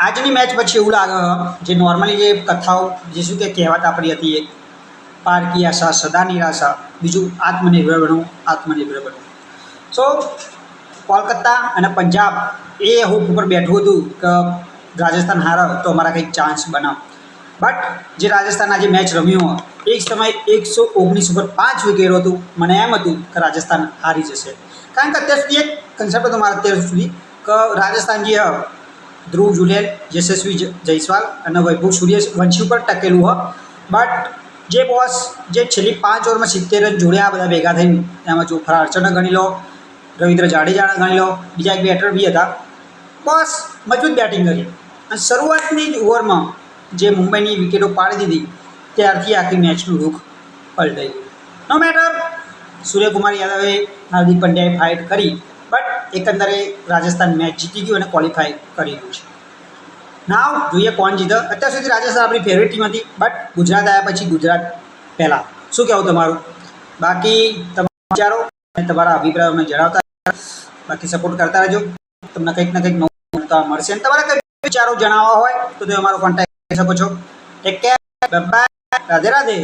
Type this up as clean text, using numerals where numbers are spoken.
આજની મેચ પછી એવું લાગે જે નોર્મલી જે કથાઓ જે શું કે કહેવત આપણી હતી એક પારકી આશા સદા નિરાશા, બીજું આત્મનિર્ભર બનવું આત્મનિર્ભર બનવું. સો કોલકાતા અને પંજાબ એ હોપ ઉપર બેઠું હતું કે રાજસ્થાન હારે તો અમારા કંઈક ચાન્સ બનાવ. બટ જે રાજસ્થાન આજે મેચ રમ્યું એક સમયે 119 ઉપર 5 વિકેટ હતું. મને એમ હતું કે રાજસ્થાન હારી જશે, કારણ કે અત્યાર સુધી એક કન્સેપ્ટ હતો મારા અત્યાર સુધી કે રાજસ્થાન જે ધ્રુવ જુરેલ, યશસ્વી જયસ્વાલ અને વૈભવ સૂર્યવંશી ઉપર ટકેલું હોય. બટ જે બોસ જે છેલ્લી 5 ઓવરમાં 70 રન જોડ્યા બધા ભેગા થઈને, એમાં જોફ્રા આર્ચરને ગણી લો, રવિન્દ્ર જાડેજાને ગણી લો, બીજા એક બેટર બી હતા. બસ મજબૂત બેટિંગ કરી અને શરૂઆતની જ ઓવરમાં જે મુંબઈની વિકેટો પાડી દીધી ત્યારથી આખી મેચનું રૂખ પલટાઈ ગયું. નો મેટર, સૂર્યકુમાર યાદવે, હાર્દિક પંડ્યાએ ફાઇટ કરી, બટ એકંદરે રાજસ્થાન મેચ જીતી ગયું અને ક્વોલિફાય કરી ગયું છે. નાવ જોઈએ કોણ જીતે. અત્યાર સુધી રાજસ્થાન આપણી ફેવરેટ ટીમ હતી, બટ ગુજરાત આવ્યા પછી ગુજરાત પહેલાં. શું કહેવું તમારું? બાકી તમારા વિચારો અને તમારા અભિપ્રાયો અમને જણાવતા, બાકી સપોર્ટ કરતા રહેજો. તમને કંઈક ને કંઈક નવું મળશે અને તમારા કંઈક વિચારો જણાવવા હોય તો તમે અમારો કોન્ટેક્ટ કરી શકો છો. Take care, bye bye, Radhe Radhe.